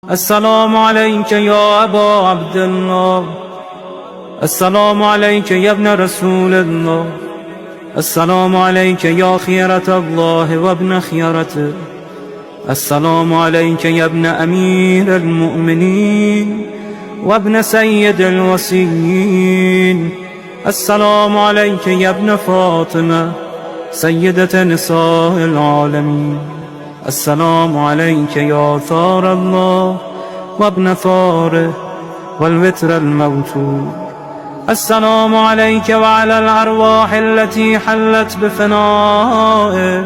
السلام عليك يا أبا عبد الله. السلام عليك يا ابن رسول الله. السلام عليك يا خيرة الله وابن خيرته. السلام عليك يا ابن أمير المؤمنين وابن سيد الوصيين. السلام عليك يا ابن فاطمة سيدة نساء العالمين. السلام عليك يا ثار الله وابن ثاره والوتر الموتور. السلام عليك وعلى الأرواح التي حلت بفنائك.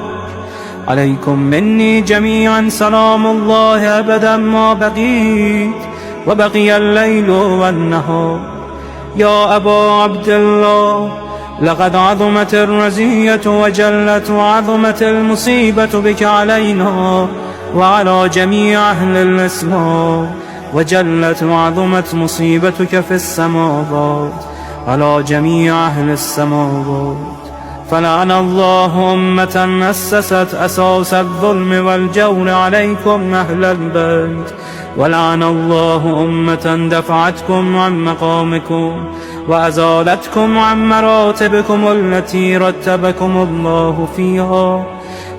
عليكم مني جميعا سلام الله أبدا ما بقيت وبقي الليل والنهار. يا أبا عبد الله، لقد عظمت الرزية وجلت وعظمت المصيبة بك علينا وعلى جميع أهل الإسلام، وجلت وعظمت مصيبتك في السماوات على جميع أهل السماوات. فلعن الله أمة أسست أساس الظلم والجور عليكم أهل البيت، ولعن الله أمة دفعتكم عن مقامكم وأزالتكم عن مراتبكم التي رتبكم الله فيها،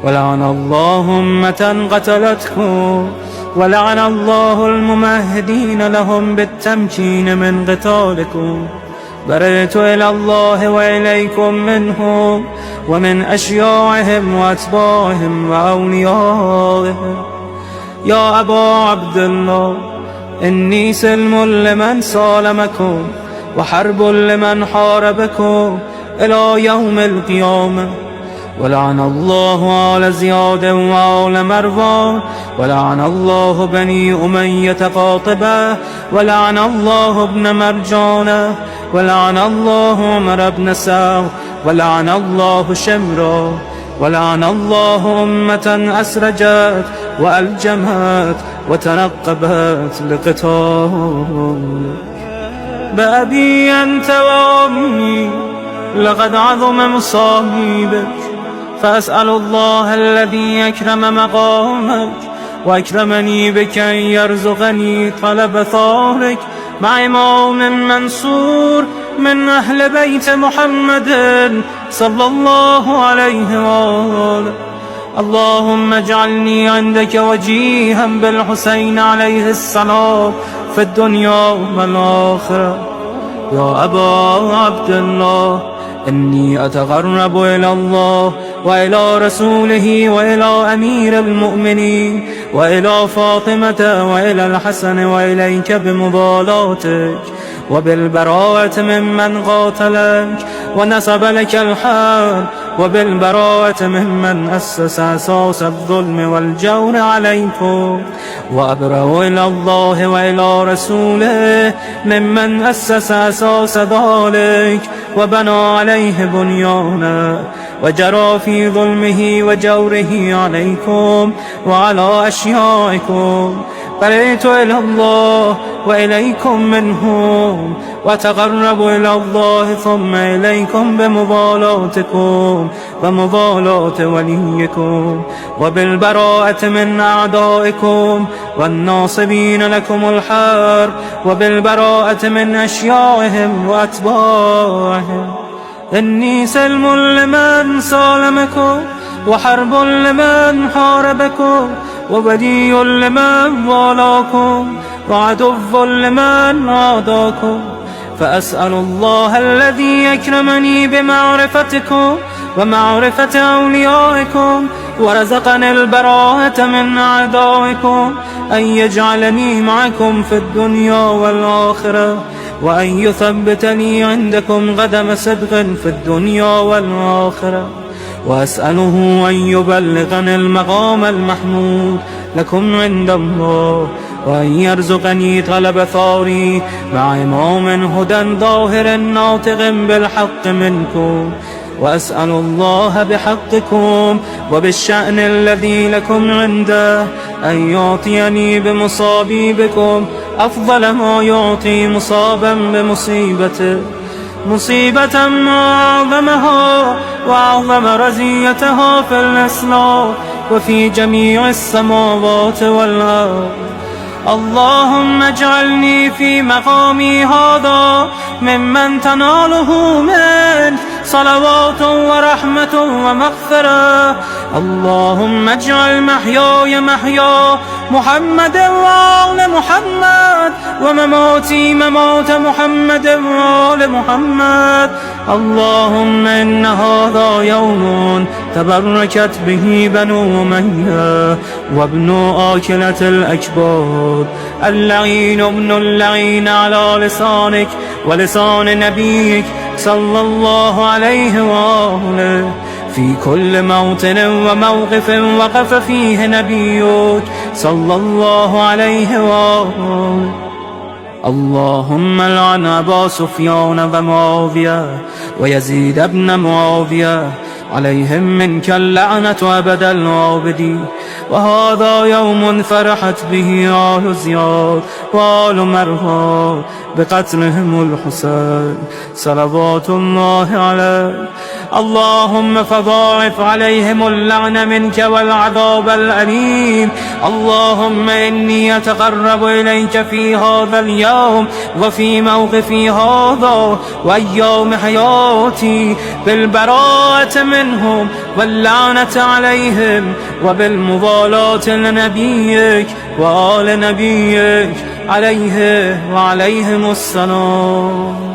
ولعن الله أمة قتلتكم، ولعن الله الممهدين لهم بالتمكين من قتالكم. برئت إلى الله وإليكم منهم ومن أشياعهم وأتباعهم وأوليائهم. يا أبا عبد الله، إني سلم لمن سالمكم وحرب لمن حاربكم إلى يوم القيامة. ولعن الله آل زياد وآل مروان، ولعن الله بني أمية قاطبة، ولعن الله ابن مرجانة، ولعن الله عمر بن سعد، ولعن الله شمرا، ولعن الله أمة أسرجت وألجمت وتنقبت لقتال. بأبي أنت وأمي لقد عظم مصابيبك، فأسأل الله الذي أكرم مقامك وأكرمني بك أن يرزقني طلب ثارك مع إمام منصور من أهل بيت محمد صلى الله عليه وآله. اللهم اجعلني عندك وجيها بالحسين عليه السلام في الدنيا والآخرة. يا أبا عبد الله، إني أتقرب إلى الله وإلى رسوله وإلى أمير المؤمنين وإلى فاطمة وإلى الحسن وإليك بمبالاتك وبالبراءة ممن قاتلك ونسب لك الحرب، وبالبراءة ممن أسس أساس الظلم والجور عليكم، وأبرأ إلى الله وإلى رسوله ممن أسس أساس ذلك وبنى عليه بنيانا وجرى في ظلمه وجوره عليكم وعلى أشيائكم. برئت إلى الله وإليكم منهم وتقرب إلى الله ثم إليكم بمبالاتكم ومبالاة وليكم، وبالبراءة من أعدائكم والناصبين لكم الحرب، وبالبراءة من أشيائهم وأتباعهم. إني سلم لمن سالمكم وحرب لمن حاربكم وولي لمن والاكم وعدو لمن عاداكم. فأسأل الله الذي أكرمني بمعرفتكم ومعرفة أوليائكم ورزقني البراءة من أعدائكم أن يجعلني معكم في الدنيا والآخرة، وأن يثبتني عندكم قدم صدق في الدنيا والآخرة. وأسأله أن يبلغني المقام المحمود لكم عند الله، وأن يرزقني طلب ثاري مع إمام هدى ظاهر ناطق بالحق منكم. وأسأل الله بحقكم وبالشأن الذي لكم عنده أن يعطيني بمصابيبكم أفضل ما يعطي مصابا بمصيبته، مصيبة ما أعظمها وأعظم رزيتها في الإسلام وفي جميع السماوات والأرض. اللهم اجعلني في مقامي هذا ممن تناله منك صلوات ورحمة ومغفرة. اللهم اجعل محياي محيا محمد وآل محمد، ومماتي ممات محمد وآل محمد. اللهم إن هذا يوم تبركت به بنو أمية وابن آكلة الأكباد، اللعين ابن اللعين على لسانك ولسان نبيك صلى الله عليه وآله، في كل موطن وموقف وقف فيه نبيك صلى الله عليه وآله. اللهم لعن أبا سفيان ومعاوية ويزيد بن معاوية، عليهم منك اللعنة أبد الآبدين. وهذا يوم فرحت به آل زياد وآل مروان بقتلهم الحسين صلوات الله عليه. اللهم فضاعف عليهم اللعن منك والعذاب الأليم. اللهم إني أتقرب إليك في هذا اليوم وفي موقفي هذا وأيام حياتي بالبراءة منهم واللعنة عليهم وبالموالاة لنبيك وآل نبيك عليه وعليهم السلام.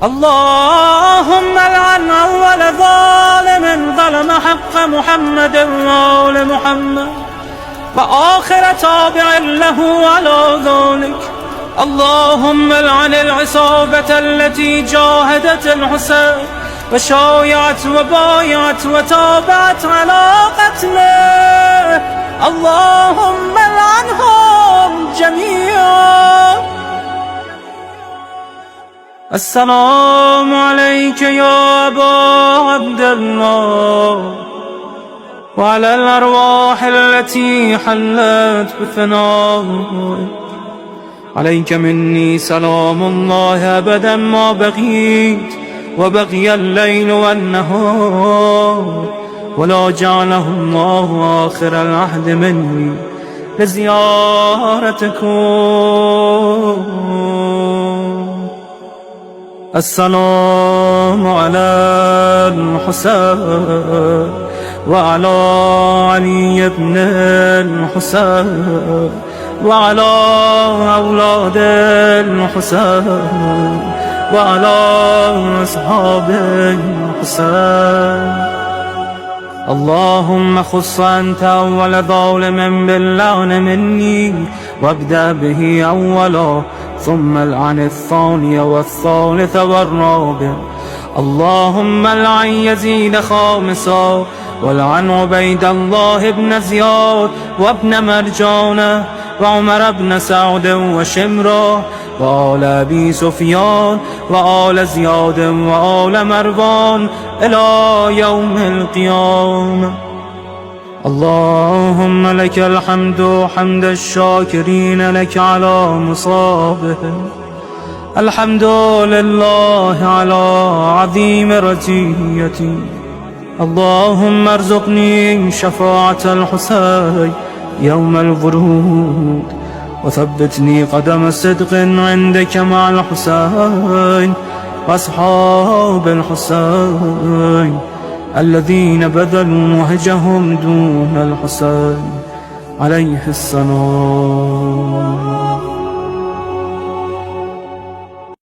اللهم لعن أول ظالم ظلم حق محمد وآل محمد، وآخر تابع له على ذلك. اللهم لعن العصابة التي جاهدت الحسين وشايعت وبايعت وتابعت على قتله. اللهم لعنهم جميعا. السلام عليك يا أبا عبد الله، وعلى الأرواح التي حلت بفنائك. عليك مني سلام الله أبدا ما بقيت وبقي الليل والنهار، ولا جعله الله آخر العهد مني لزيارتكم. السلام على الحسين وعلى علي بن الحسين وعلى أولاد الحسين وعلى أصحاب الحسين. اللهم خص أنت أول ظالم باللعن مني، وابدأ به أولا ثم العن الثاني والثالث والرابع. اللهم لعن يزيد خامسا، ولعن عبيد الله بن زياد وابن مرجانة وعمر بن سعد وشمرة وآل أبي سفيان وآل زياد وآل مروان إلى يوم القيامة. اللهم لك الحمد حمد الشاكرين لك على مصابهم. الحمد لله على عظيم رزيتي. اللهم ارزقني شفاعة الحسين يوم الورود، وثبتني قدم صدق عندك مع الحسين وأصحاب الحسين الذين بذلوا وهجهم دون الحسين عليه السلام.